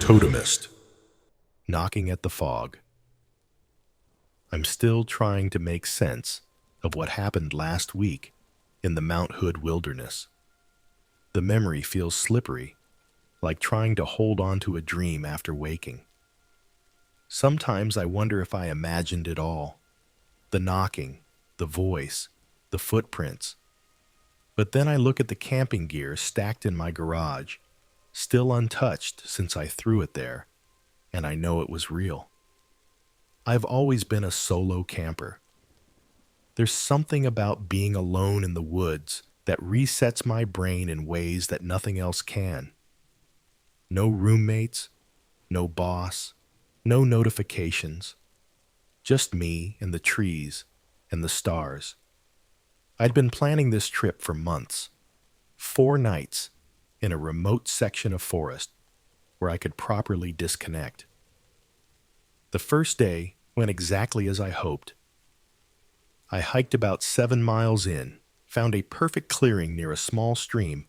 Totemist. Knocking at the fog. I'm still trying to make sense of what happened last week in the Mount Hood wilderness. The memory feels slippery, like trying to hold on to a dream after waking. Sometimes I wonder if I imagined it all. The knocking, the voice, the footprints. But then I look at the camping gear stacked in my garage, still untouched since I threw it there, and I know it was real. I've always been a solo camper. There's something about being alone in the woods that resets my brain in ways that nothing else can. No roommates, no boss, no notifications. Just me and the trees and the stars. I'd been planning this trip for months. 4 nights in a remote section of forest where I could properly disconnect. The first day went exactly as I hoped. I hiked about 7 miles in, found a perfect clearing near a small stream,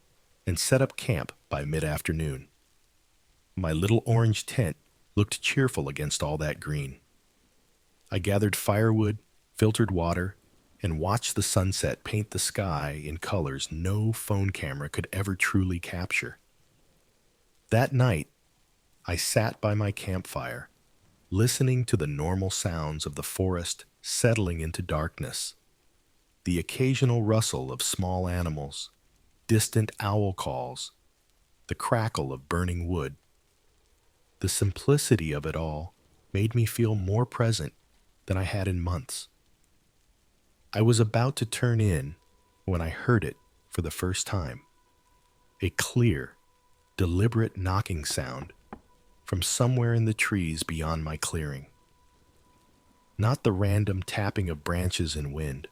and set up camp by mid-afternoon. My little orange tent looked cheerful against all that green. I gathered firewood, filtered water, and watched the sunset paint the sky in colors no phone camera could ever truly capture. That night, I sat by my campfire, listening to the normal sounds of the forest settling into darkness. The occasional rustle of small animals, distant owl calls, the crackle of burning wood. The simplicity of it all made me feel more present than I had in months. I was about to turn in when I heard it for the first time. A clear, deliberate knocking sound from somewhere in the trees beyond my clearing. Not the random tapping of branches in wind,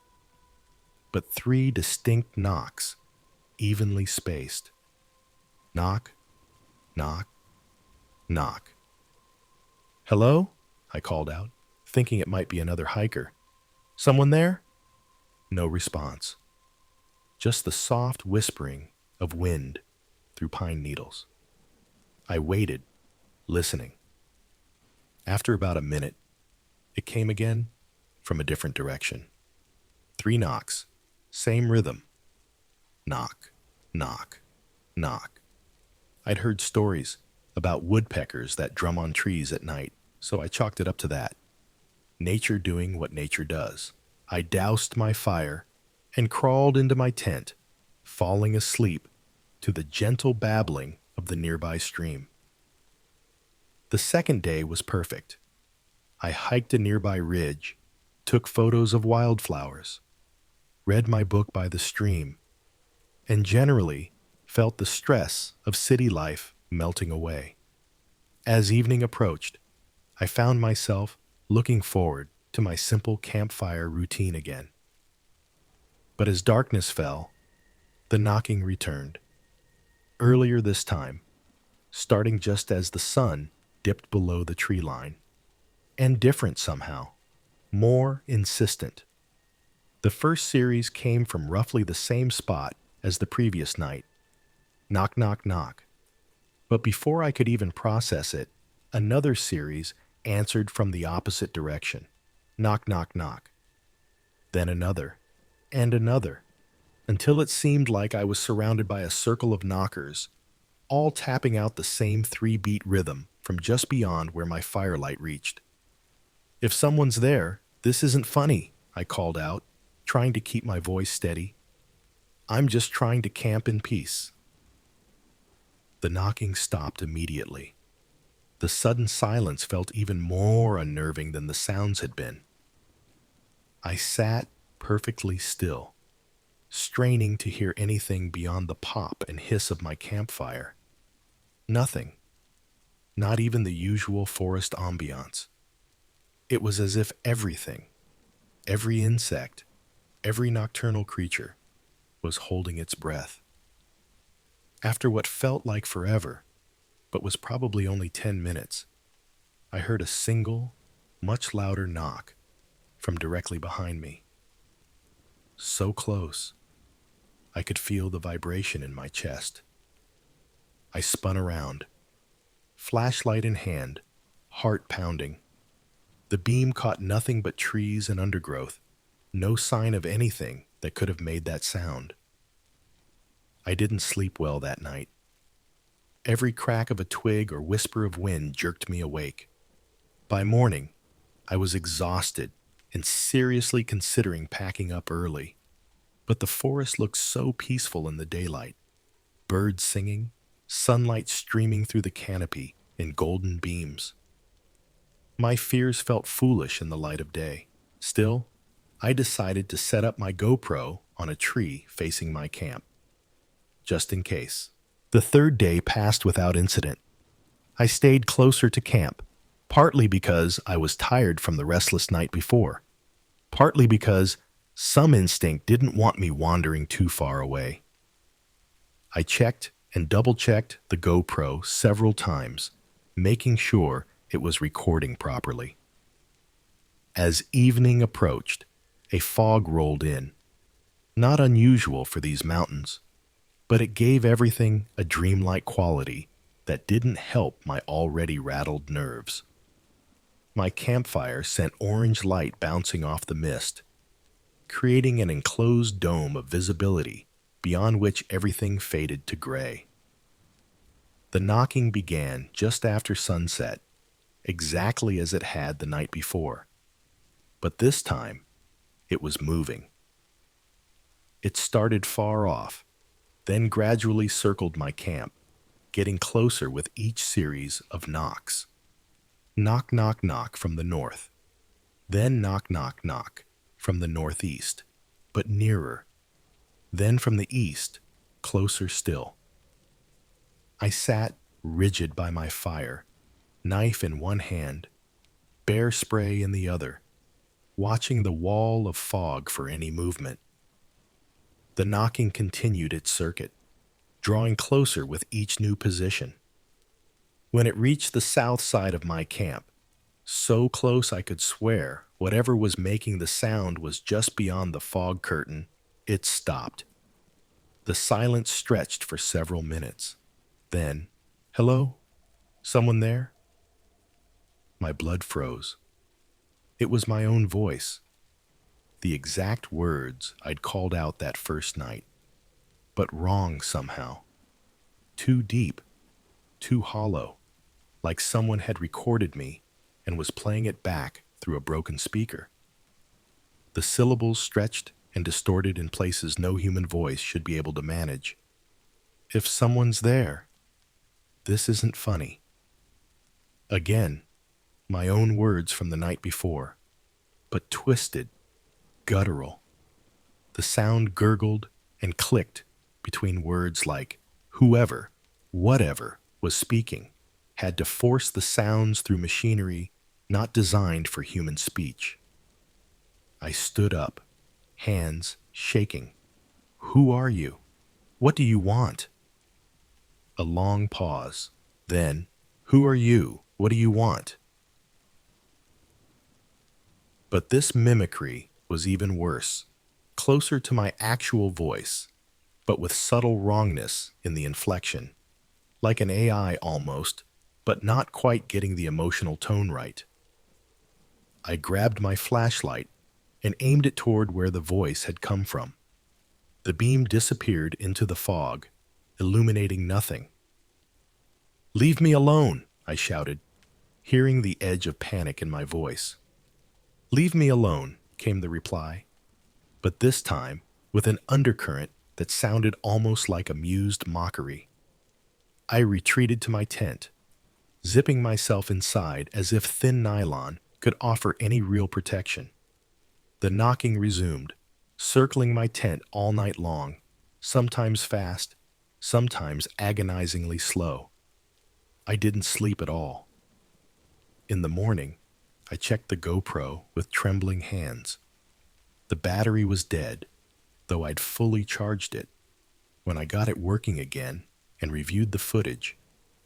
but 3 distinct knocks, evenly spaced. Knock, knock, knock. "Hello?" I called out, thinking it might be another hiker. "Someone there?" No response. Just the soft whispering of wind through pine needles. I waited, listening. After about a minute, it came again from a different direction. 3 knocks, same rhythm. Knock, knock, knock. I'd heard stories about woodpeckers that drum on trees at night, so I chalked it up to that. Nature doing what nature does. I doused my fire and crawled into my tent, falling asleep to the gentle babbling of the nearby stream. The second day was perfect. I hiked a nearby ridge, took photos of wildflowers, read my book by the stream, and generally felt the stress of city life melting away. As evening approached, I found myself looking forward to my simple campfire routine again. But as darkness fell, the knocking returned. Earlier this time, starting just as the sun dipped below the tree line. And different somehow, more insistent. The first series came from roughly the same spot as the previous night. Knock, knock, knock. But before I could even process it, another series answered from the opposite direction. Knock, knock, knock. Then another, and another, until it seemed like I was surrounded by a circle of knockers, all tapping out the same 3-beat rhythm from just beyond where my firelight reached. "If someone's there, this isn't funny," I called out, trying to keep my voice steady. "I'm just trying to camp in peace." The knocking stopped immediately. The sudden silence felt even more unnerving than the sounds had been. I sat perfectly still, straining to hear anything beyond the pop and hiss of my campfire. Nothing. Not even the usual forest ambiance. It was as if everything, every insect, every nocturnal creature, was holding its breath. After what felt like forever, but was probably only 10 minutes, I heard a single, much louder knock from directly behind me. So close, I could feel the vibration in my chest. I spun around, flashlight in hand, heart pounding. The beam caught nothing but trees and undergrowth, no sign of anything that could have made that sound. I didn't sleep well that night. Every crack of a twig or whisper of wind jerked me awake. By morning, I was exhausted and seriously considering packing up early. But the forest looked so peaceful in the daylight. Birds singing, sunlight streaming through the canopy in golden beams. My fears felt foolish in the light of day. Still, I decided to set up my GoPro on a tree facing my camp, just in case. The third day passed without incident. I stayed closer to camp, partly because I was tired from the restless night before, partly because some instinct didn't want me wandering too far away. I checked and double-checked the GoPro several times, making sure it was recording properly. As evening approached, a fog rolled in. Not unusual for these mountains, but it gave everything a dreamlike quality that didn't help my already rattled nerves. My campfire sent orange light bouncing off the mist, creating an enclosed dome of visibility beyond which everything faded to gray. The knocking began just after sunset, exactly as it had the night before, but this time it was moving. It started far off, then gradually circled my camp, getting closer with each series of knocks. Knock, knock, knock from the north, then knock, knock, knock from the northeast, but nearer, then from the east, closer still. I sat rigid by my fire, knife in one hand, bear spray in the other, watching the wall of fog for any movement. The knocking continued its circuit, drawing closer with each new position. When it reached the south side of my camp, so close I could swear whatever was making the sound was just beyond the fog curtain, it stopped. The silence stretched for several minutes. Then, "Hello? Someone there?" My blood froze. It was my own voice. The exact words I'd called out that first night, but wrong somehow. Too deep, too hollow, like someone had recorded me and was playing it back through a broken speaker. The syllables stretched and distorted in places no human voice should be able to manage. "If someone's there, this isn't funny." Again, my own words from the night before, but twisted, guttural. The sound gurgled and clicked between words like whoever, whatever was speaking had to force the sounds through machinery not designed for human speech. I stood up, hands shaking. "Who are you? What do you want?" A long pause. Then, "Who are you? What do you want?" But this mimicry was even worse, closer to my actual voice, but with subtle wrongness in the inflection, like an AI almost, but not quite getting the emotional tone right. I grabbed my flashlight and aimed it toward where the voice had come from. The beam disappeared into the fog, illuminating nothing. "Leave me alone," I shouted, hearing the edge of panic in my voice. "Leave me alone," came the reply, but this time with an undercurrent that sounded almost like amused mockery. I retreated to my tent, zipping myself inside as if thin nylon could offer any real protection. The knocking resumed, circling my tent all night long, sometimes fast, sometimes agonizingly slow. I didn't sleep at all. In the morning, I checked the GoPro with trembling hands. The battery was dead, though I'd fully charged it. When I got it working again and reviewed the footage,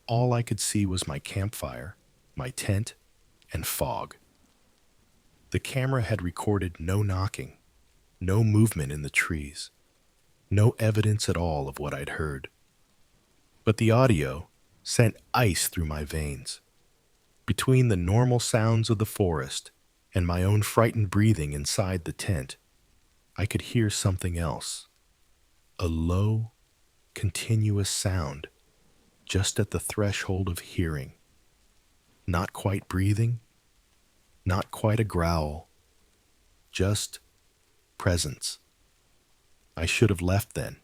all I could see was my campfire, my tent, and fog. The camera had recorded no knocking, no movement in the trees, no evidence at all of what I'd heard. But the audio, sent ice through my veins. Between the normal sounds of the forest and my own frightened breathing inside the tent, I could hear something else. A low, continuous sound just at the threshold of hearing. Not quite breathing, not quite a growl, just presence. I should have left then.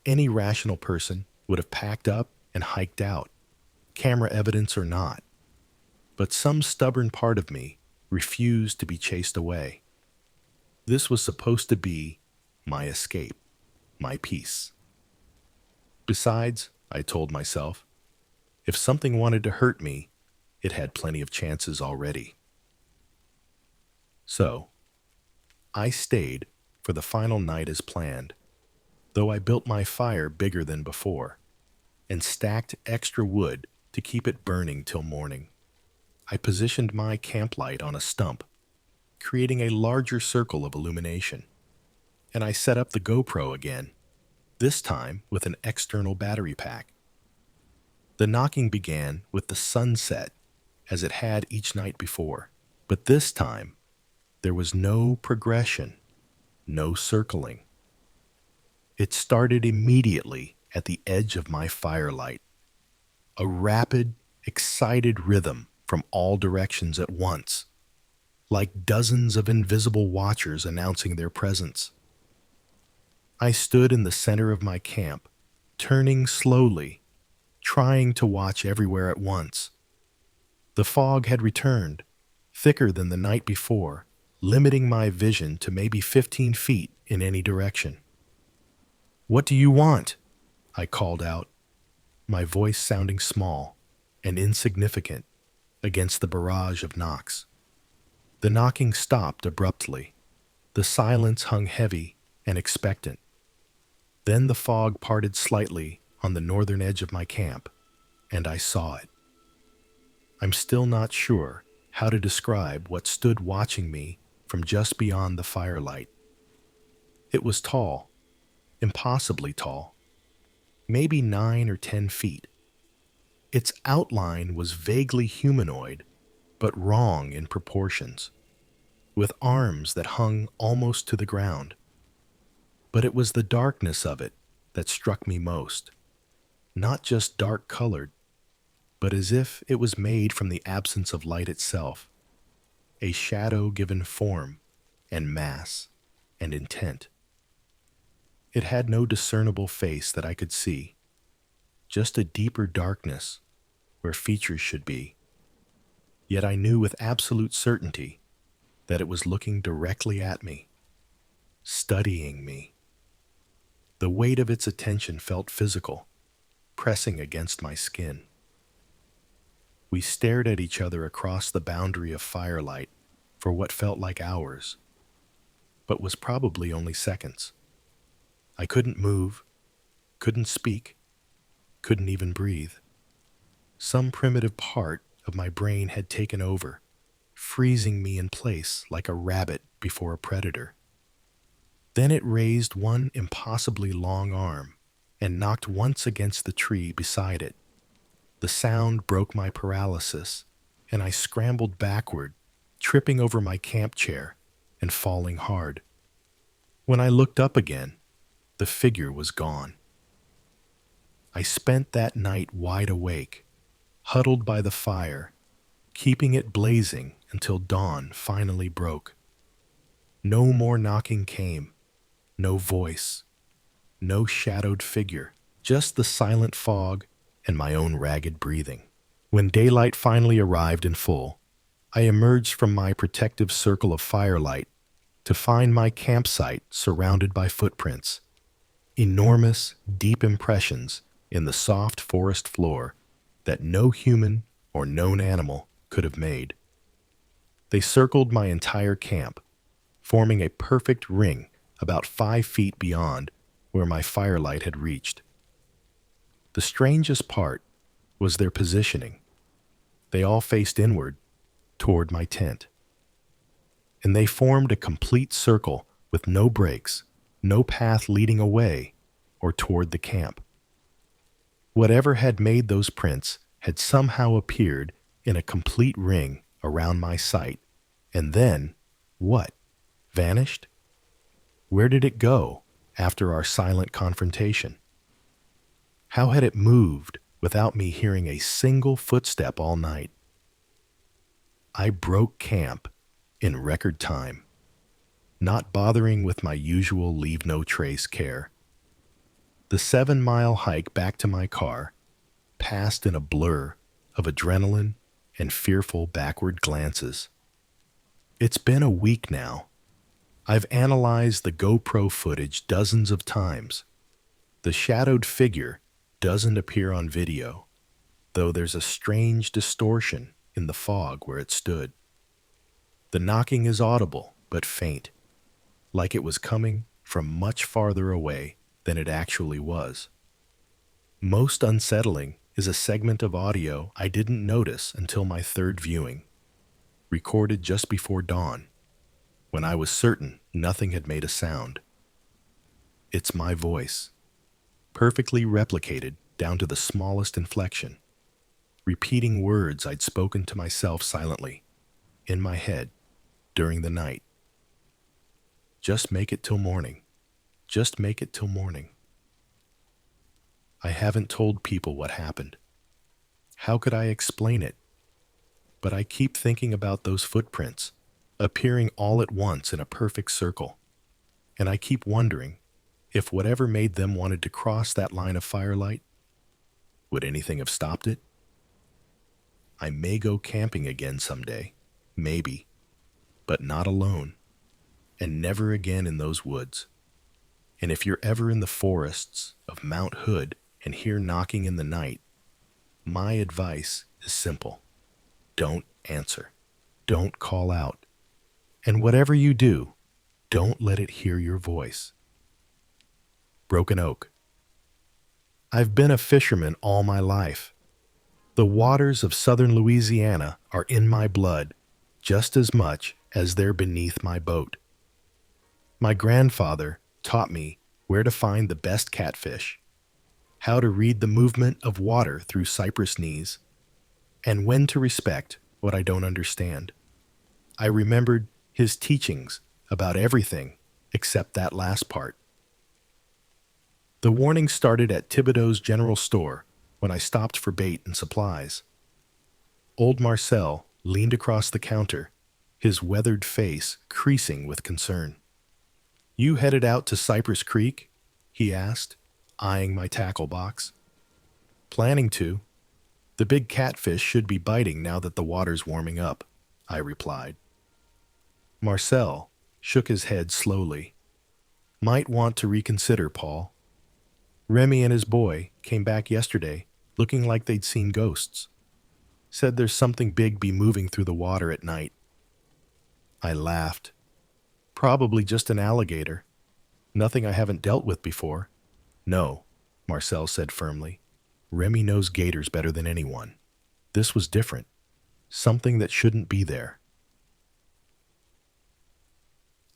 Any rational person would have packed up and hiked out, camera evidence or not. But some stubborn part of me refused to be chased away. This was supposed to be my escape, my peace. Besides, I told myself, if something wanted to hurt me, it had plenty of chances already. So, I stayed for the final night as planned, though I built my fire bigger than before and stacked extra wood to keep it burning till morning. I positioned my camp light on a stump, creating a larger circle of illumination, and I set up the GoPro again, this time with an external battery pack. The knocking began with the sunset, as it had each night before, but this time there was no progression, no circling. It started immediately at the edge of my firelight, a rapid, excited rhythm from all directions at once, like dozens of invisible watchers announcing their presence. I stood in the center of my camp, turning slowly, trying to watch everywhere at once. The fog had returned, thicker than the night before, limiting my vision to maybe 15 feet in any direction. "What do you want?" I called out, my voice sounding small and insignificant against the barrage of knocks. The knocking stopped abruptly. The silence hung heavy and expectant. Then the fog parted slightly on the northern edge of my camp, and I saw it. I'm still not sure how to describe what stood watching me from just beyond the firelight. It was tall, impossibly tall, maybe 9 or 10 feet. Its outline was vaguely humanoid, but wrong in proportions, with arms that hung almost to the ground. But it was the darkness of it that struck me most. Not just dark-colored, but as if it was made from the absence of light itself, a shadow given form and mass and intent. It had no discernible face that I could see, just a deeper darkness where features should be. Yet I knew with absolute certainty that it was looking directly at me, studying me. The weight of its attention felt physical, pressing against my skin. We stared at each other across the boundary of firelight for what felt like hours, but was probably only seconds. I couldn't move, couldn't speak, couldn't even breathe. Some primitive part of my brain had taken over, freezing me in place like a rabbit before a predator. Then it raised one impossibly long arm and knocked once against the tree beside it. The sound broke my paralysis, and I scrambled backward, tripping over my camp chair and falling hard. When I looked up again, the figure was gone. I spent that night wide awake, huddled by the fire, keeping it blazing until dawn finally broke. No more knocking came, no voice, no shadowed figure, just the silent fog and my own ragged breathing. When daylight finally arrived in full, I emerged from my protective circle of firelight to find my campsite surrounded by footprints, enormous, deep impressions in the soft forest floor that no human or known animal could have made. They circled my entire camp, forming a perfect ring about 5 feet beyond where my firelight had reached. The strangest part was their positioning. They all faced inward, toward my tent. And they formed a complete circle with no breaks, no path leading away or toward the camp. Whatever had made those prints had somehow appeared in a complete ring around my sight, and then, what? Vanished? Where did it go after our silent confrontation? How had it moved without me hearing a single footstep all night? I broke camp in record time, not bothering with my usual leave-no-trace care. The 7-mile hike back to my car passed in a blur of adrenaline and fearful backward glances. It's been a week now. I've analyzed the GoPro footage dozens of times. The shadowed figure doesn't appear on video, though there's a strange distortion in the fog where it stood. The knocking is audible but faint, like it was coming from much farther away than it actually was. Most unsettling is a segment of audio I didn't notice until my third viewing, recorded just before dawn, when I was certain nothing had made a sound. It's my voice, perfectly replicated down to the smallest inflection, repeating words I'd spoken to myself silently, in my head, during the night. Just make it till morning. Just make it till morning. I haven't told people what happened. How could I explain it? But I keep thinking about those footprints, appearing all at once in a perfect circle, and I keep wondering if whatever made them wanted to cross that line of firelight, would anything have stopped it? I may go camping again someday, maybe, but not alone, and never again in those woods. And if you're ever in the forests of Mount Hood and hear knocking in the night, my advice is simple. Don't answer. Don't call out. And whatever you do, don't let it hear your voice. Broken Oak. I've been a fisherman all my life. The waters of southern Louisiana are in my blood just as much as they're beneath my boat. My grandfather taught me where to find the best catfish, how to read the movement of water through cypress knees, and when to respect what I don't understand. I remembered his teachings about everything except that last part. The warning started at Thibodeau's General Store when I stopped for bait and supplies. Old Marcel leaned across the counter, his weathered face creasing with concern. "You headed out to Cypress Creek?" he asked, eyeing my tackle box. "Planning to. The big catfish should be biting now that the water's warming up," I replied. Marcel shook his head slowly. "Might want to reconsider, Paul. Remy and his boy came back yesterday looking like they'd seen ghosts. Said there's something big be moving through the water at night." I laughed. "Probably just an alligator. Nothing I haven't dealt with before." "No," Marcel said firmly. "Remy knows gators better than anyone. This was different. Something that shouldn't be there."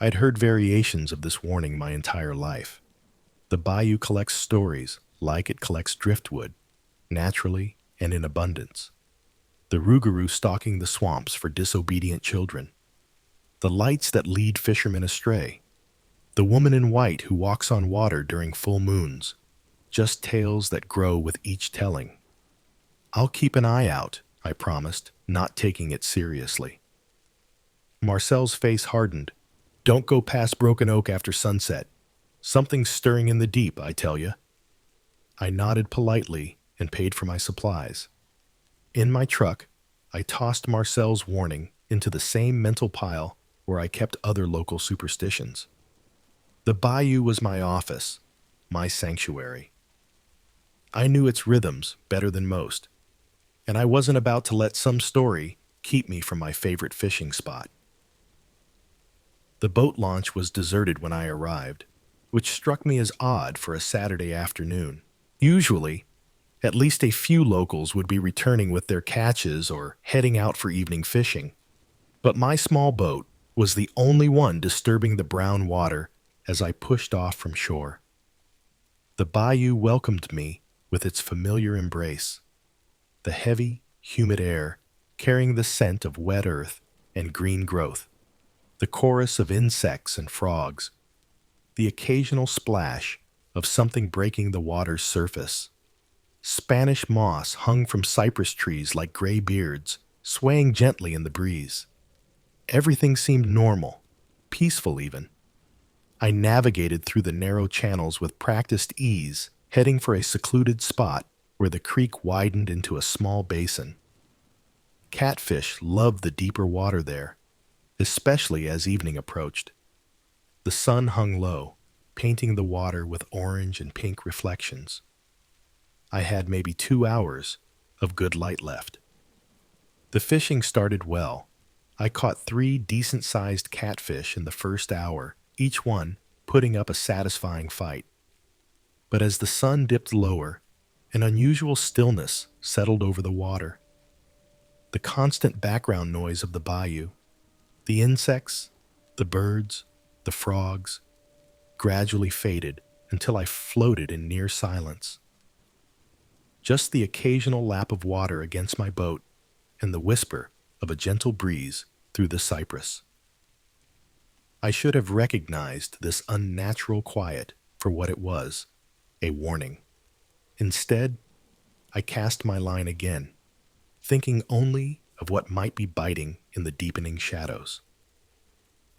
I'd heard variations of this warning my entire life. The bayou collects stories like it collects driftwood, naturally and in abundance. The rougarou stalking the swamps for disobedient children. The lights that lead fishermen astray. The woman in white who walks on water during full moons. Just tales that grow with each telling. "I'll keep an eye out," I promised, not taking it seriously. Marcel's face hardened. "Don't go past Broken Oak after sunset. Something's stirring in the deep, I tell you." I nodded politely and paid for my supplies. In my truck, I tossed Marcel's warning into the same mental pile where I kept other local superstitions. The bayou was my office, my sanctuary. I knew its rhythms better than most, and I wasn't about to let some story keep me from my favorite fishing spot. The boat launch was deserted when I arrived, which struck me as odd for a Saturday afternoon. Usually, at least a few locals would be returning with their catches or heading out for evening fishing. But my small boat was the only one disturbing the brown water as I pushed off from shore. The bayou welcomed me with its familiar embrace, the heavy, humid air carrying the scent of wet earth and green growth, the chorus of insects and frogs, the occasional splash of something breaking the water's surface. Spanish moss hung from cypress trees like gray beards, swaying gently in the breeze. Everything seemed normal, peaceful even. I navigated through the narrow channels with practiced ease, heading for a secluded spot where the creek widened into a small basin. Catfish loved the deeper water there, especially as evening approached. The sun hung low, painting the water with orange and pink reflections. I had maybe 2 hours of good light left. The fishing started well. I caught 3 decent-sized catfish in the first hour, each one putting up a satisfying fight. But as the sun dipped lower, an unusual stillness settled over the water. The constant background noise of the bayou, the insects, the birds, the frogs, gradually faded until I floated in near silence. Just the occasional lap of water against my boat and the whisper of a gentle breeze through the cypress. I should have recognized this unnatural quiet for what it was, a warning. Instead, I cast my line again, thinking only of what might be biting in the deepening shadows.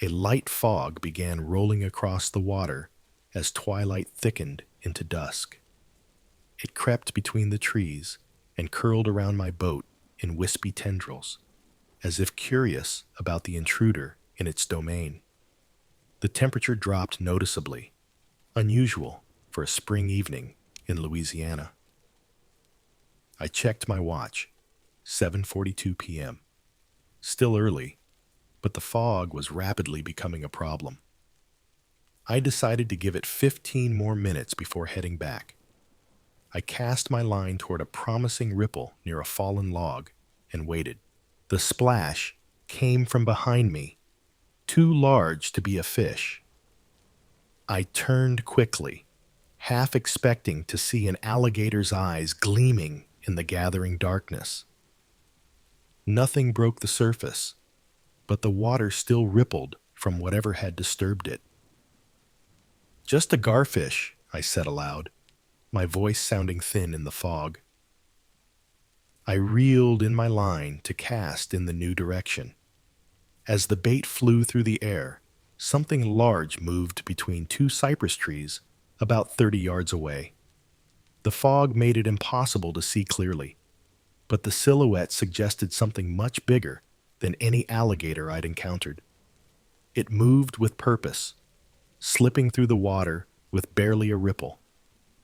A light fog began rolling across the water as twilight thickened into dusk. It crept between the trees and curled around my boat in wispy tendrils, as if curious about the intruder in its domain. The temperature dropped noticeably, unusual for a spring evening in Louisiana. I checked my watch, 7:42 p.m. Still early, but the fog was rapidly becoming a problem. I decided to give it 15 more minutes before heading back. I cast my line toward a promising ripple near a fallen log and waited. The splash came from behind me, too large to be a fish. I turned quickly, half expecting to see an alligator's eyes gleaming in the gathering darkness. Nothing broke the surface, but the water still rippled from whatever had disturbed it. "Just a garfish," I said aloud, my voice sounding thin in the fog. I reeled in my line to cast in the new direction. As the bait flew through the air, something large moved between 2 cypress trees about 30 yards away. The fog made it impossible to see clearly, but the silhouette suggested something much bigger than any alligator I'd encountered. It moved with purpose, slipping through the water with barely a ripple,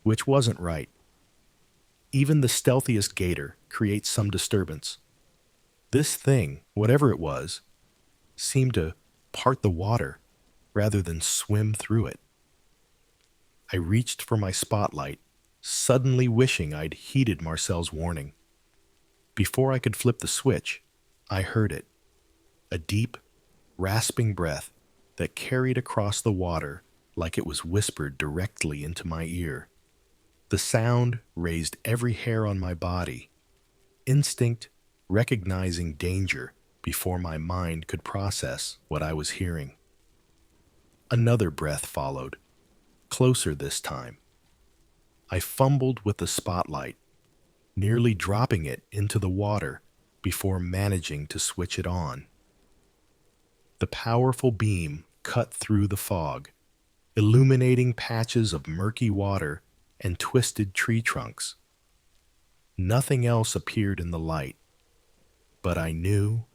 which wasn't right. Even the stealthiest gator creates some disturbance. This thing, whatever it was, seemed to part the water rather than swim through it. I reached for my spotlight, suddenly wishing I'd heeded Marcel's warning. Before I could flip the switch, I heard it, a deep, rasping breath that carried across the water like it was whispered directly into my ear. The sound raised every hair on my body, instinct recognizing danger before my mind could process what I was hearing. Another breath followed, closer this time. I fumbled with the spotlight, nearly dropping it into the water before managing to switch it on. The powerful beam cut through the fog, illuminating patches of murky water and twisted tree trunks. Nothing else appeared in the light, but I knew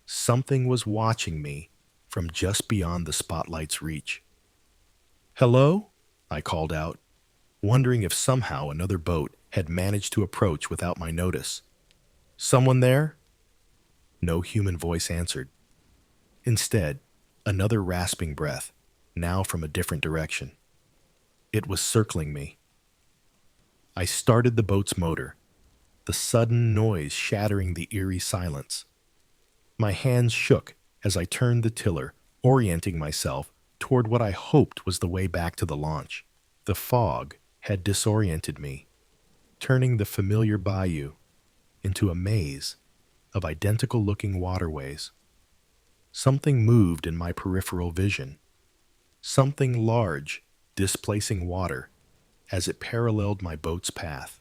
something was watching me from just beyond the spotlight's reach. "Hello?" I called out, wondering if somehow another boat had managed to approach without my notice. "Someone there?" No human voice answered. Instead, another rasping breath, now from a different direction. It was circling me. I started the boat's motor, the sudden noise shattering the eerie silence. My hands shook as I turned the tiller, orienting myself toward what I hoped was the way back to the launch. The fog had disoriented me, turning the familiar bayou into a maze of identical-looking waterways. Something moved in my peripheral vision, something large displacing water as it paralleled my boat's path.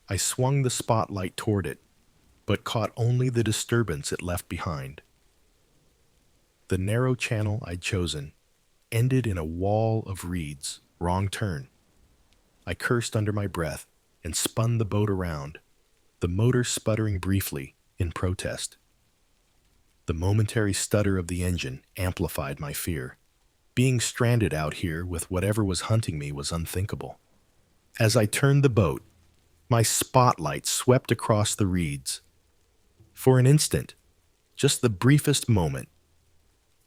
I swung the spotlight toward it, but caught only the disturbance it left behind. The narrow channel I'd chosen ended in a wall of reeds. Wrong turn. I cursed under my breath and spun the boat around, the motor sputtering briefly in protest. The momentary stutter of the engine amplified my fear. Being stranded out here with whatever was hunting me was unthinkable. As I turned the boat, my spotlight swept across the reeds. For an instant, just the briefest moment,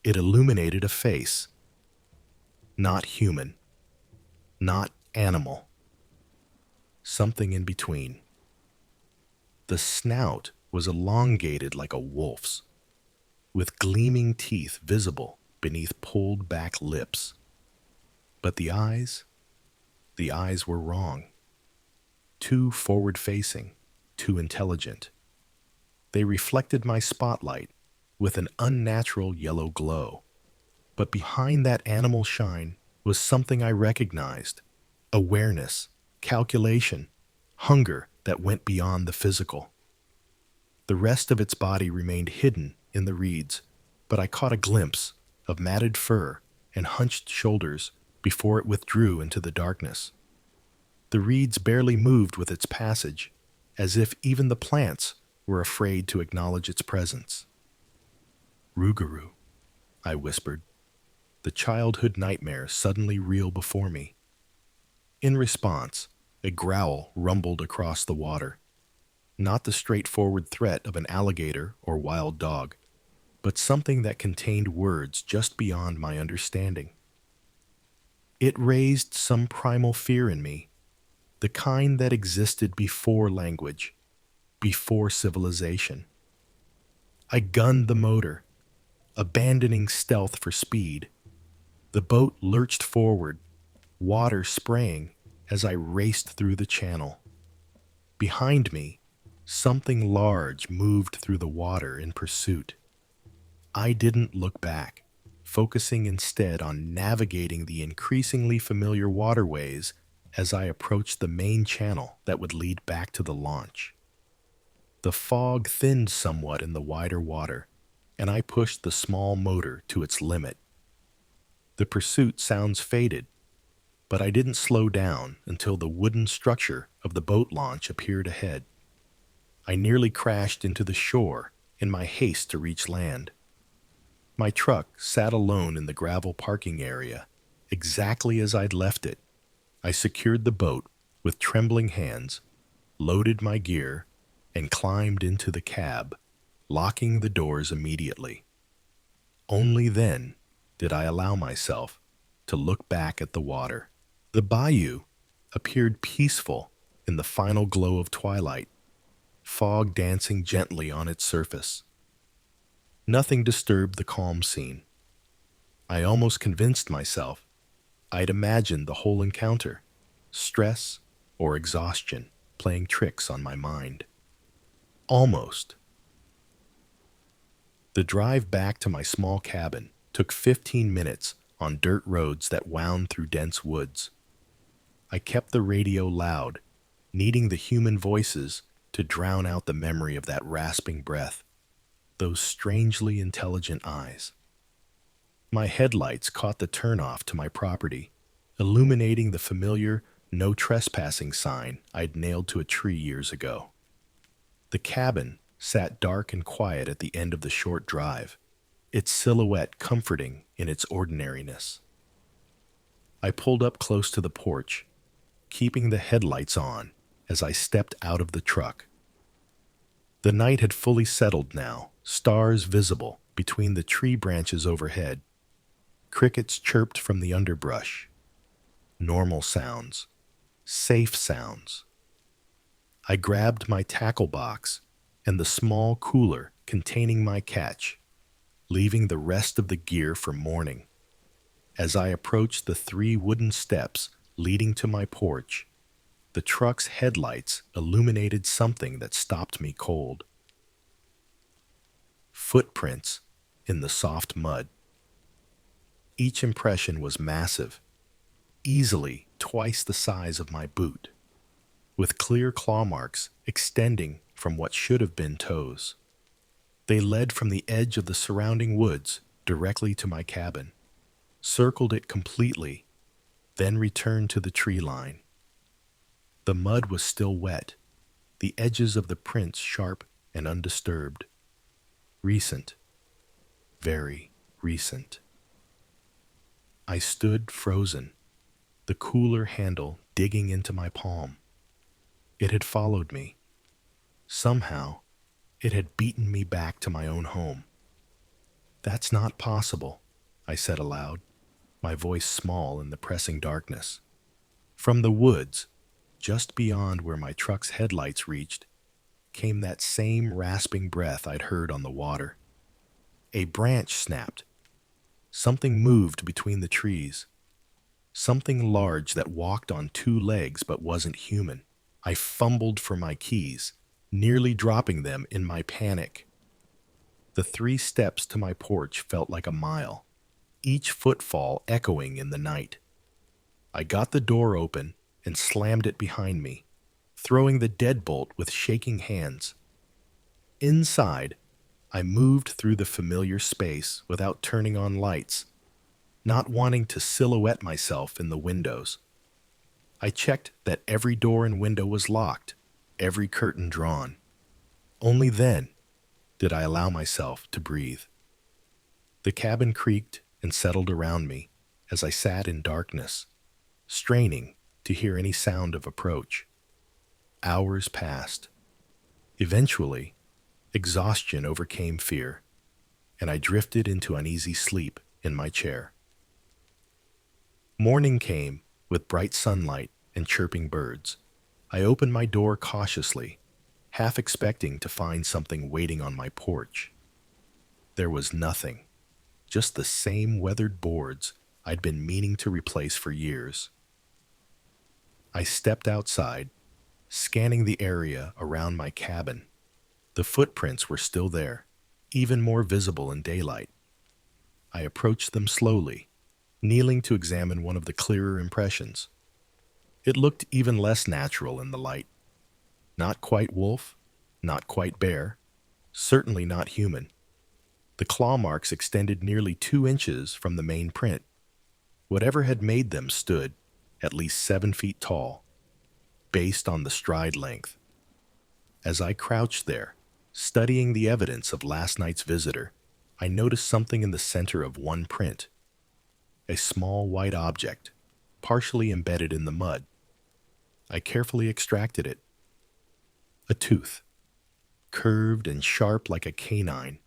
it illuminated a face. Not human, not animal. Something in between. The snout was elongated like a wolf's, with gleaming teeth visible beneath pulled-back lips. But the eyes were wrong. Too forward-facing, too intelligent. They reflected my spotlight with an unnatural yellow glow. But behind that animal shine was something I recognized. Awareness, calculation, hunger that went beyond the physical. The rest of its body remained hidden in the reeds, but I caught a glimpse of matted fur and hunched shoulders before it withdrew into the darkness. The reeds barely moved with its passage, as if even the plants were afraid to acknowledge its presence. "Rougarou," I whispered, the childhood nightmare suddenly real before me. In response, a growl rumbled across the water. Not the straightforward threat of an alligator or wild dog, but something that contained words just beyond my understanding. It raised some primal fear in me, the kind that existed before language, before civilization. I gunned the motor, abandoning stealth for speed. The boat lurched forward, water spraying as I raced through the channel. Behind me, something large moved through the water in pursuit. I didn't look back, focusing instead on navigating the increasingly familiar waterways as I approached the main channel that would lead back to the launch. The fog thinned somewhat in the wider water, and I pushed the small motor to its limit. The pursuit sounds faded, but I didn't slow down until the wooden structure of the boat launch appeared ahead. I nearly crashed into the shore in my haste to reach land. My truck sat alone in the gravel parking area, exactly as I'd left it. I secured the boat with trembling hands, loaded my gear, and climbed into the cab, locking the doors immediately. Only then did I allow myself to look back at the water. The bayou appeared peaceful in the final glow of twilight, fog dancing gently on its surface. Nothing disturbed the calm scene. I almost convinced myself I'd imagined the whole encounter, stress or exhaustion playing tricks on my mind. Almost. The drive back to my small cabin took 15 minutes on dirt roads that wound through dense woods. I kept the radio loud, needing the human voices to drown out the memory of that rasping breath, those strangely intelligent eyes. My headlights caught the turnoff to my property, illuminating the familiar "no trespassing" sign I'd nailed to a tree years ago. The cabin sat dark and quiet at the end of the short drive, its silhouette comforting in its ordinariness. I pulled up close to the porch, keeping the headlights on as I stepped out of the truck. The night had fully settled now, stars visible between the tree branches overhead. Crickets chirped from the underbrush. Normal sounds. Safe sounds. I grabbed my tackle box and the small cooler containing my catch, leaving the rest of the gear for morning. As I approached the 3 wooden steps leading to my porch, the truck's headlights illuminated something that stopped me cold. Footprints in the soft mud. Each impression was massive, easily twice the size of my boot, with clear claw marks extending from what should have been toes. They led from the edge of the surrounding woods directly to my cabin, circled it completely, then returned to the tree line. The mud was still wet, the edges of the prints sharp and undisturbed. Recent, very recent. I stood frozen, the cooler handle digging into my palm. It had followed me. Somehow, it had beaten me back to my own home. "That's not possible," I said aloud, my voice small in the pressing darkness. From the woods, just beyond where my truck's headlights reached, came that same rasping breath I'd heard on the water. A branch snapped. Something moved between the trees. Something large that walked on two legs but wasn't human. I fumbled for my keys, nearly dropping them in my panic. The 3 steps to my porch felt like a mile, each footfall echoing in the night. I got the door open and slammed it behind me, throwing the deadbolt with shaking hands. Inside, I moved through the familiar space without turning on lights, not wanting to silhouette myself in the windows. I checked that every door and window was locked, every curtain drawn. Only then did I allow myself to breathe. The cabin creaked and settled around me as I sat in darkness, straining to hear any sound of approach. Hours passed. Eventually, exhaustion overcame fear, and I drifted into uneasy sleep in my chair. Morning came with bright sunlight and chirping birds. I opened my door cautiously, half expecting to find something waiting on my porch. There was nothing, just the same weathered boards I'd been meaning to replace for years. I stepped outside, scanning the area around my cabin. The footprints were still there, even more visible in daylight. I approached them slowly, kneeling to examine one of the clearer impressions. It looked even less natural in the light. Not quite wolf, not quite bear, certainly not human. The claw marks extended nearly 2 inches from the main print. Whatever had made them stood at least 7 feet tall, based on the stride length. As I crouched there, studying the evidence of last night's visitor, I noticed something in the center of one print. A small white object, partially embedded in the mud. I carefully extracted it. A tooth, curved and sharp like a canine,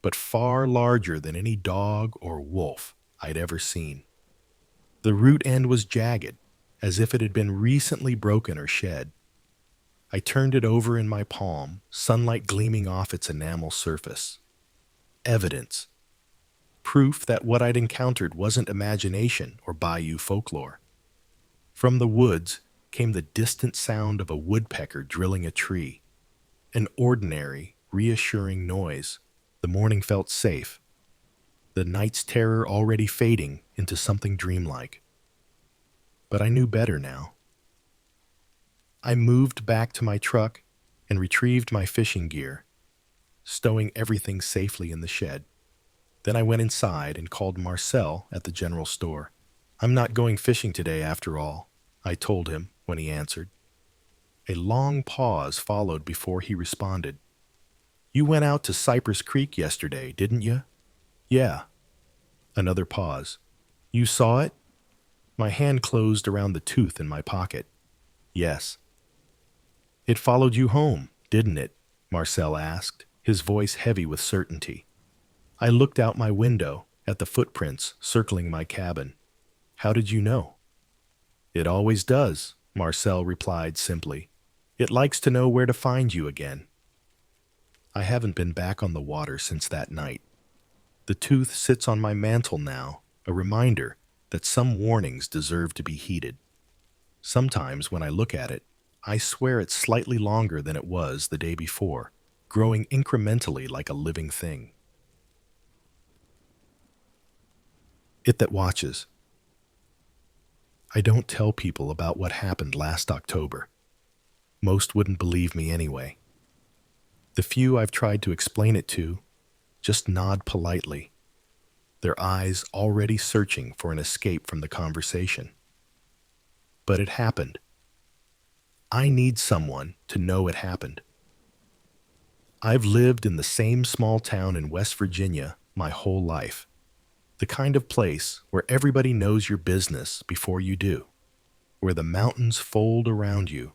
but far larger than any dog or wolf I'd ever seen. The root end was jagged, as if it had been recently broken or shed. I turned it over in my palm, sunlight gleaming off its enamel surface. Evidence. Proof that what I'd encountered wasn't imagination or bayou folklore. From the woods came the distant sound of a woodpecker drilling a tree. An ordinary, reassuring noise. The morning felt safe. The night's terror already fading into something dreamlike. But I knew better now. I moved back to my truck and retrieved my fishing gear, stowing everything safely in the shed. Then I went inside and called Marcel at the general store. "I'm not going fishing today after all," I told him when he answered. A long pause followed before he responded. "You went out to Cypress Creek yesterday, didn't you?" "Yeah." Another pause. "You saw it?" My hand closed around the tooth in my pocket. "Yes." "It followed you home, didn't it?" Marcel asked, his voice heavy with certainty. I looked out my window at the footprints circling my cabin. "How did you know?" "It always does," Marcel replied simply. "It likes to know where to find you again." I haven't been back on the water since that night. The tooth sits on my mantle now, a reminder that some warnings deserve to be heeded. Sometimes when I look at it, I swear it's slightly longer than it was the day before, growing incrementally like a living thing. It that watches. I don't tell people about what happened last October. Most wouldn't believe me anyway. The few I've tried to explain it to just nod politely, their eyes already searching for an escape from the conversation. But it happened. I need someone to know it happened. I've lived in the same small town in West Virginia my whole life. The kind of place where everybody knows your business before you do, where the mountains fold around you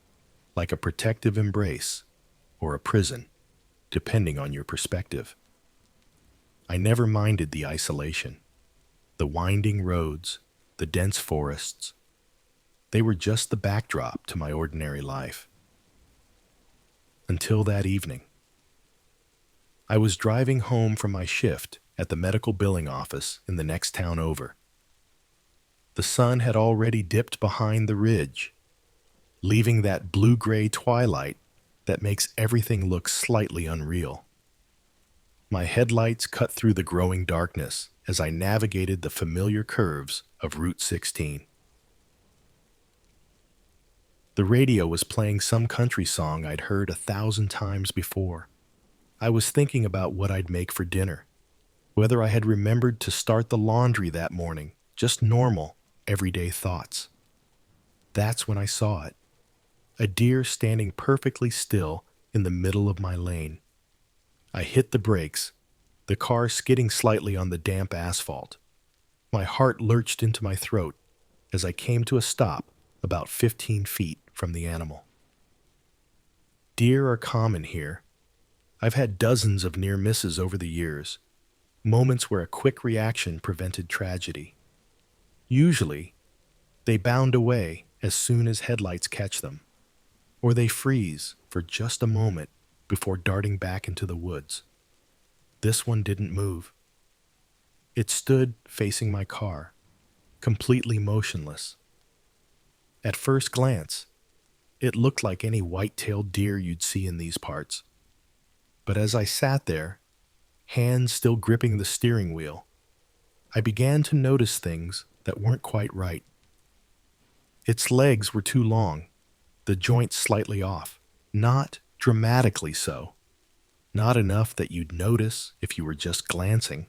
like a protective embrace or a prison, depending on your perspective. I never minded the isolation, the winding roads, the dense forests. They were just the backdrop to my ordinary life. Until that evening. I was driving home from my shift at the medical billing office in the next town over. The sun had already dipped behind the ridge, leaving that blue-gray twilight that makes everything look slightly unreal. My headlights cut through the growing darkness as I navigated the familiar curves of Route 16. The radio was playing some country song I'd heard 1,000 times before. I was thinking about what I'd make for dinner, whether I had remembered to start the laundry that morning, just normal, everyday thoughts. That's when I saw it. A deer standing perfectly still in the middle of my lane. I hit the brakes, the car skidding slightly on the damp asphalt. My heart lurched into my throat as I came to a stop about 15 feet from the animal. Deer are common here. I've had dozens of near misses over the years, moments where a quick reaction prevented tragedy. Usually, they bound away as soon as headlights catch them, or they freeze for just a moment before darting back into the woods. This one didn't move. It stood facing my car, completely motionless. At first glance, it looked like any white-tailed deer you'd see in these parts. But as I sat there, hands still gripping the steering wheel, I began to notice things that weren't quite right. Its legs were too long, the joints slightly off, not dramatically so, not enough that you'd notice if you were just glancing,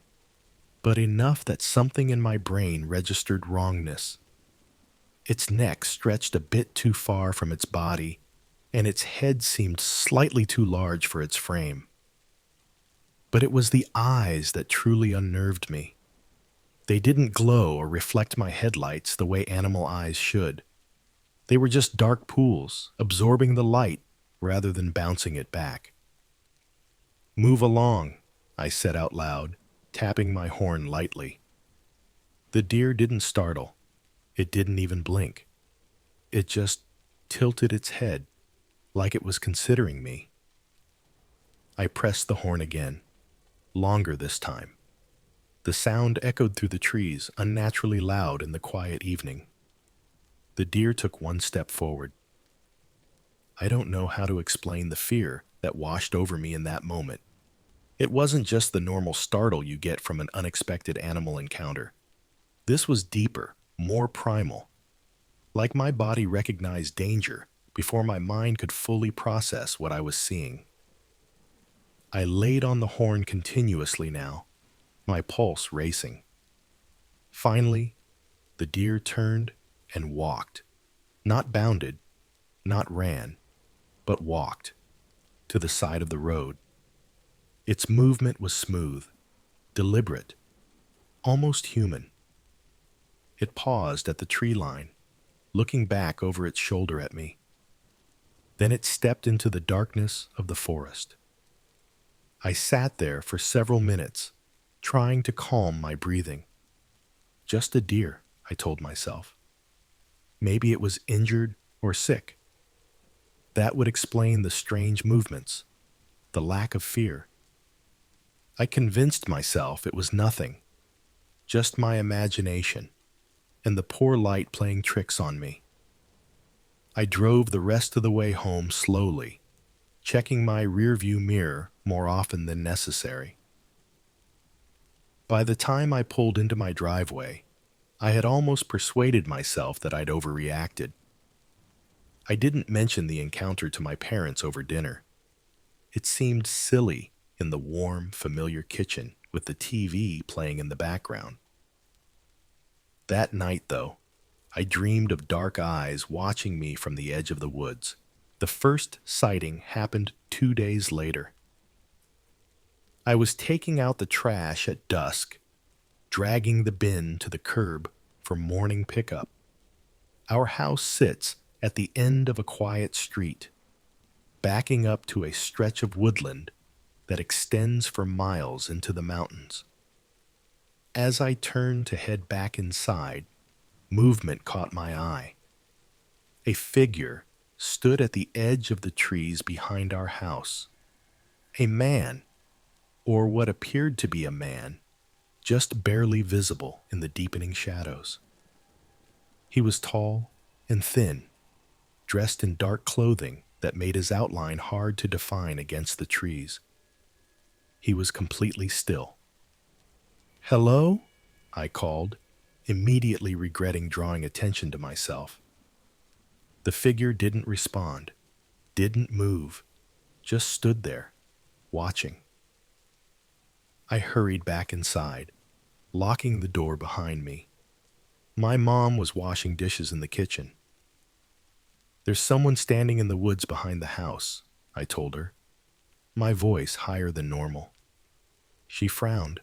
but enough that something in my brain registered wrongness. Its neck stretched a bit too far from its body, and its head seemed slightly too large for its frame. But it was the eyes that truly unnerved me. They didn't glow or reflect my headlights the way animal eyes should. They were just dark pools, absorbing the light rather than bouncing it back. "Move along," I said out loud, tapping my horn lightly. The deer didn't startle. It didn't even blink. It just tilted its head, like it was considering me. I pressed the horn again, longer this time. The sound echoed through the trees, unnaturally loud in the quiet evening. The deer took one step forward. I don't know how to explain the fear that washed over me in that moment. It wasn't just the normal startle you get from an unexpected animal encounter. This was deeper, more primal. Like my body recognized danger before my mind could fully process what I was seeing. I laid on the horn continuously now, my pulse racing. Finally, the deer turned and walked. Not bounded, not ran, but walked to the side of the road. Its movement was smooth, deliberate, almost human. It paused at the tree line, looking back over its shoulder at me. Then it stepped into the darkness of the forest. I sat there for several minutes, trying to calm my breathing. Just a deer, I told myself. Maybe it was injured or sick. That would explain the strange movements, the lack of fear. I convinced myself it was nothing, just my imagination, and the poor light playing tricks on me. I drove the rest of the way home slowly, checking my rearview mirror more often than necessary. By the time I pulled into my driveway, I had almost persuaded myself that I'd overreacted. I didn't mention the encounter to my parents over dinner. It seemed silly in the warm, familiar kitchen with the TV playing in the background. That night, though, I dreamed of dark eyes watching me from the edge of the woods. The first sighting happened 2 days later. I was taking out the trash at dusk, dragging the bin to the curb for morning pickup. Our house sits at the end of a quiet street, backing up to a stretch of woodland that extends for miles into the mountains. As I turned to head back inside, movement caught my eye. A figure stood at the edge of the trees behind our house. A man, or what appeared to be a man, just barely visible in the deepening shadows. He was tall and thin, dressed in dark clothing that made his outline hard to define against the trees. He was completely still. "Hello?" I called, immediately regretting drawing attention to myself. The figure didn't respond, didn't move, just stood there, watching. I hurried back inside, locking the door behind me. My mom was washing dishes in the kitchen. "There's someone standing in the woods behind the house," I told her, my voice higher than normal. She frowned,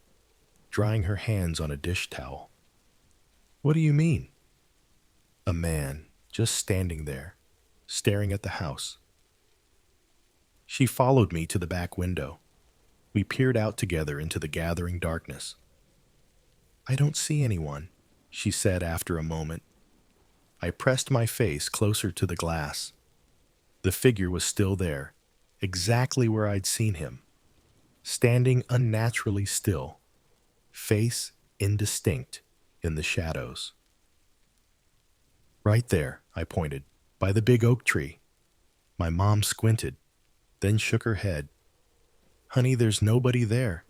drying her hands on a dish towel. "What do you mean?" "A man, just standing there, staring at the house." She followed me to the back window. We peered out together into the gathering darkness. "I don't see anyone," she said after a moment. I pressed my face closer to the glass. The figure was still there, exactly where I'd seen him, standing unnaturally still, face indistinct in the shadows. "Right there," I pointed, "by the big oak tree." My mom squinted, then shook her head. "Honey, there's nobody there.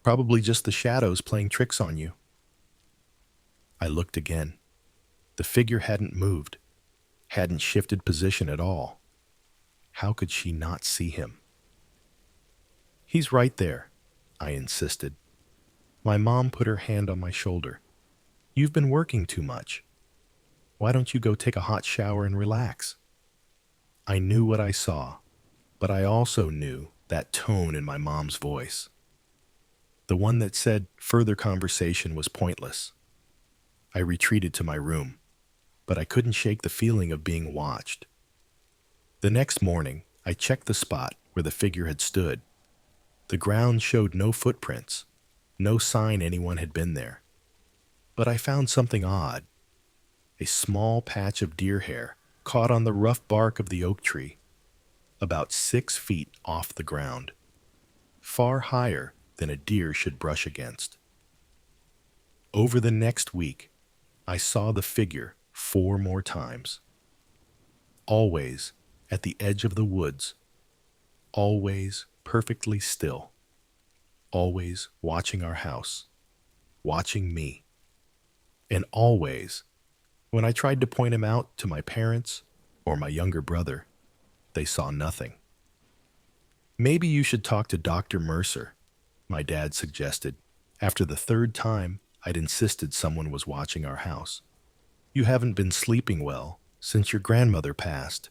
Probably just the shadows playing tricks on you." I looked again. The figure hadn't moved, hadn't shifted position at all. How could she not see him? "He's right there," I insisted. My mom put her hand on my shoulder. "You've been working too much. Why don't you go take a hot shower and relax?" I knew what I saw, but I also knew that tone in my mom's voice. The one that said further conversation was pointless. I retreated to my room, but I couldn't shake the feeling of being watched. The next morning, I checked the spot where the figure had stood. The ground showed no footprints, no sign anyone had been there. But I found something odd. A small patch of deer hair caught on the rough bark of the oak tree, about 6 feet off the ground, far higher than a deer should brush against. Over the next week, I saw the figure 4 more times. Always at the edge of the woods, always perfectly still, always watching our house, watching me, and always, when I tried to point him out to my parents or my younger brother, they saw nothing. "Maybe you should talk to Dr. Mercer," my dad suggested, after the 3rd time I'd insisted someone was watching our house. "You haven't been sleeping well since your grandmother passed."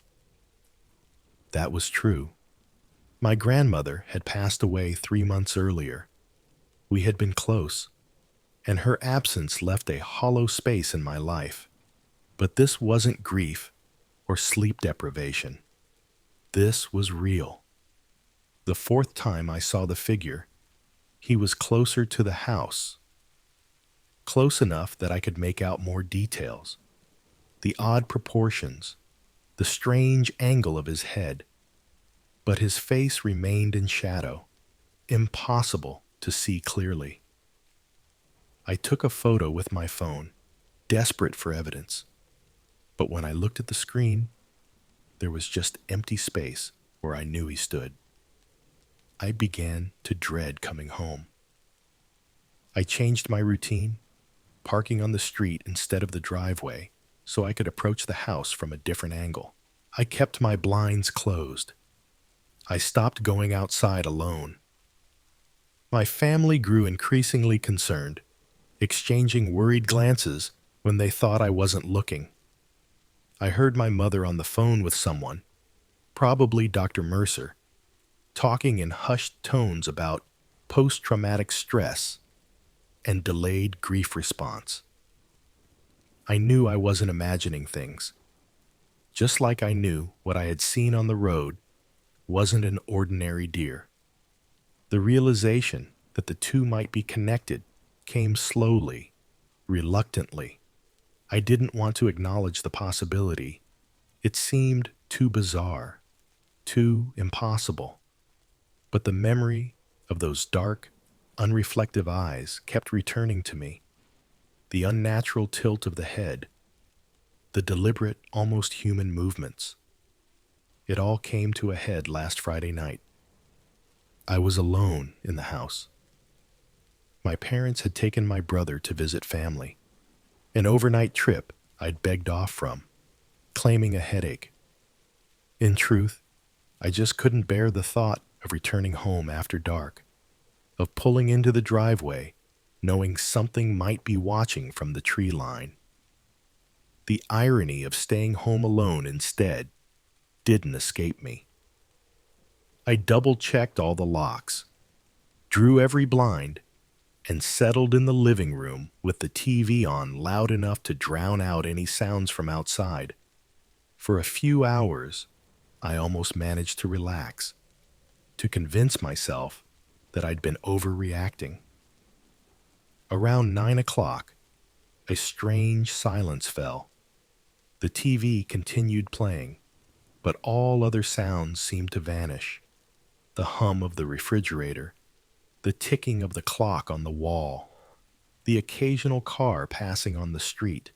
That was true. My grandmother had passed away 3 months earlier. We had been close, and her absence left a hollow space in my life. But this wasn't grief or sleep deprivation. This was real. The 4th time I saw the figure, he was closer to the house, close enough that I could make out more details. The odd proportions, the strange angle of his head. But his face remained in shadow, impossible to see clearly. I took a photo with my phone, desperate for evidence. But when I looked at the screen, There was just empty space where I knew he stood. I began to dread coming home. I changed my routine, parking on the street instead of the driveway so I could approach the house from a different angle. I kept my blinds closed. I stopped going outside alone. My family grew increasingly concerned, exchanging worried glances when they thought I wasn't looking. I heard my mother on the phone with someone, probably Dr. Mercer, talking in hushed tones about post-traumatic stress and delayed grief response. I knew I wasn't imagining things, just like I knew what I had seen on the road wasn't an ordinary deer. The realization that the two might be connected came slowly, reluctantly. I didn't want to acknowledge the possibility. It seemed too bizarre, too impossible. But the memory of those dark, unreflective eyes kept returning to me. The unnatural tilt of the head, the deliberate, almost human movements. It all came to a head last Friday night. I was alone in the house. My parents had taken my brother to visit family, an overnight trip I'd begged off from, claiming a headache. In truth, I just couldn't bear the thought of returning home after dark, of pulling into the driveway, knowing something might be watching from the tree line. The irony of staying home alone instead didn't escape me. I double-checked all the locks, drew every blind, and settled in the living room with the TV on loud enough to drown out any sounds from outside. For a few hours, I almost managed to relax, to convince myself that I'd been overreacting. Around 9 o'clock, a strange silence fell. The TV continued playing, but all other sounds seemed to vanish. The hum of the refrigerator, the ticking of the clock on the wall, the occasional car passing on the street.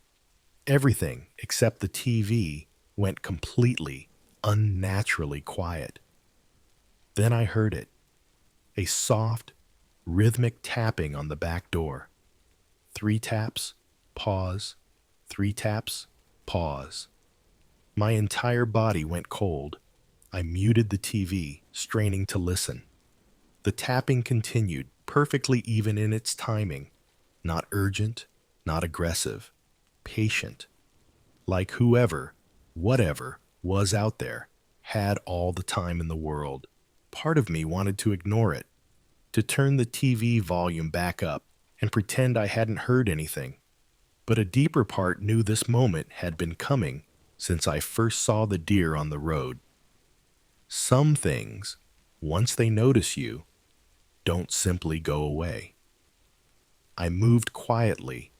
Everything except the TV went completely, unnaturally quiet. Then I heard it, a soft, rhythmic tapping on the back door. 3 taps, pause, 3 taps, pause. My entire body went cold. I muted the TV, straining to listen. The tapping continued, perfectly even in its timing, not urgent, not aggressive, patient, like whoever, whatever, was out there, had all the time in the world. Part of me wanted to ignore it, to turn the TV volume back up and pretend I hadn't heard anything. But a deeper part knew this moment had been coming since I first saw the deer on the road. Some things, once they notice you, don't simply go away. I moved quietly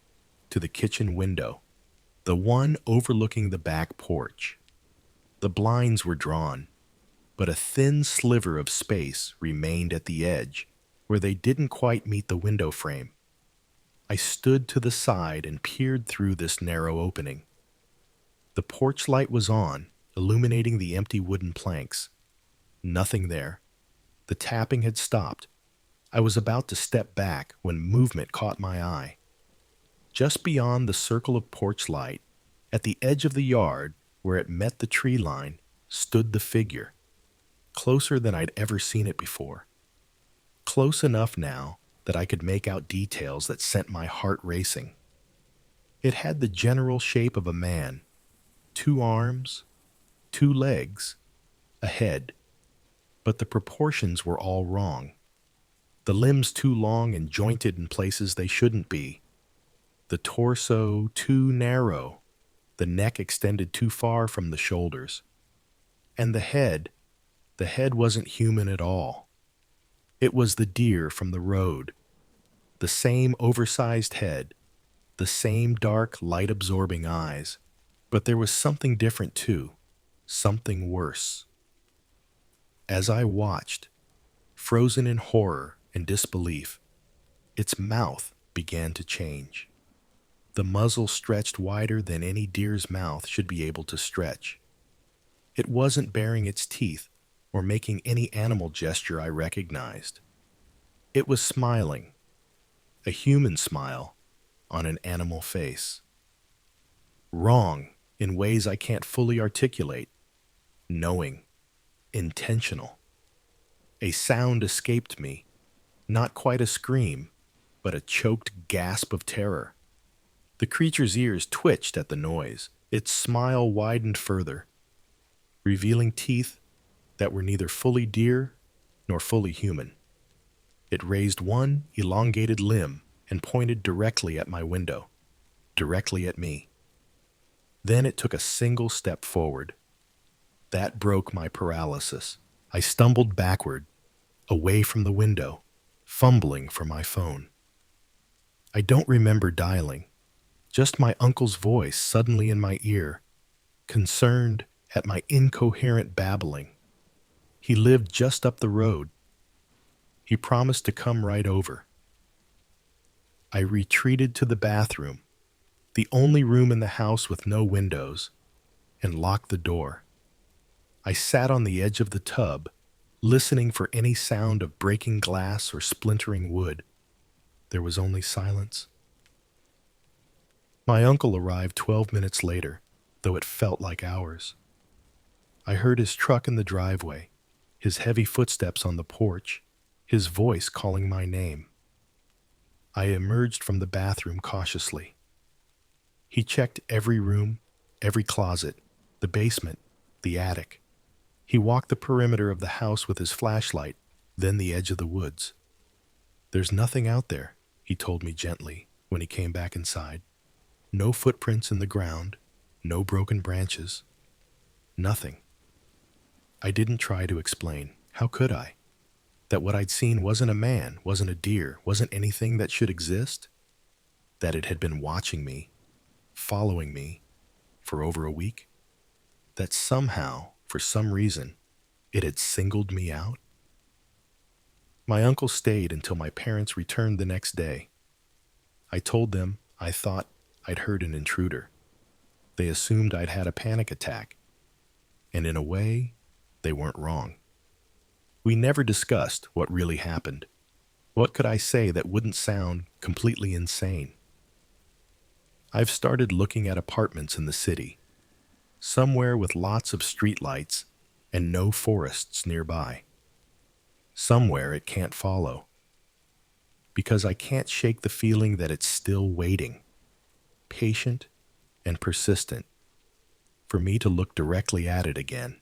to the kitchen window, the one overlooking the back porch. The blinds were drawn, but a thin sliver of space remained at the edge where they didn't quite meet the window frame. I stood to the side and peered through this narrow opening. The porch light was on, illuminating the empty wooden planks. Nothing there. The tapping had stopped. I was about to step back when movement caught my eye. Just beyond the circle of porch light, at the edge of the yard where it met the tree line, stood the figure, closer than I'd ever seen it before. Close enough now that I could make out details that sent my heart racing. It had the general shape of a man, 2 arms, 2 legs, a head, but the proportions were all wrong. The limbs too long and jointed in places they shouldn't be. The torso too narrow, the neck extended too far from the shoulders. And the head wasn't human at all. It was the deer from the road. The same oversized head, the same dark, light-absorbing eyes. But there was something different too, something worse. As I watched, frozen in horror and disbelief, its mouth began to change. The muzzle stretched wider than any deer's mouth should be able to stretch. It wasn't baring its teeth or making any animal gesture I recognized. It was smiling, a human smile on an animal face. Wrong in ways I can't fully articulate, knowing, intentional. A sound escaped me, not quite a scream, but a choked gasp of terror. The creature's ears twitched at the noise. Its smile widened further, revealing teeth that were neither fully deer nor fully human. It raised one elongated limb and pointed directly at my window, directly at me. Then it took a single step forward. That broke my paralysis. I stumbled backward, away from the window, fumbling for my phone. I don't remember dialing, just my uncle's voice suddenly in my ear, concerned at my incoherent babbling. He lived just up the road. He promised to come right over. I retreated to the bathroom, the only room in the house with no windows, and locked the door. I sat on the edge of the tub, listening for any sound of breaking glass or splintering wood. There was only silence. My uncle arrived 12 minutes later, though it felt like hours. I heard his truck in the driveway, his heavy footsteps on the porch, his voice calling my name. I emerged from the bathroom cautiously. He checked every room, every closet, the basement, the attic. He walked the perimeter of the house with his flashlight, then the edge of the woods. "There's nothing out there," he told me gently when he came back inside. "No footprints in the ground, no broken branches, nothing." I didn't try to explain. How could I? That what I'd seen wasn't a man, wasn't a deer, wasn't anything that should exist? That it had been watching me, following me, for over a week? That somehow, for some reason, it had singled me out? My uncle stayed until my parents returned the next day. I told them I thought I'd heard an intruder. They assumed I'd had a panic attack. And in a way, they weren't wrong. We never discussed what really happened. What could I say that wouldn't sound completely insane? I've started looking at apartments in the city, somewhere with lots of streetlights and no forests nearby. Somewhere it can't follow. Because I can't shake the feeling that it's still waiting, patient and persistent, for me to look directly at it again.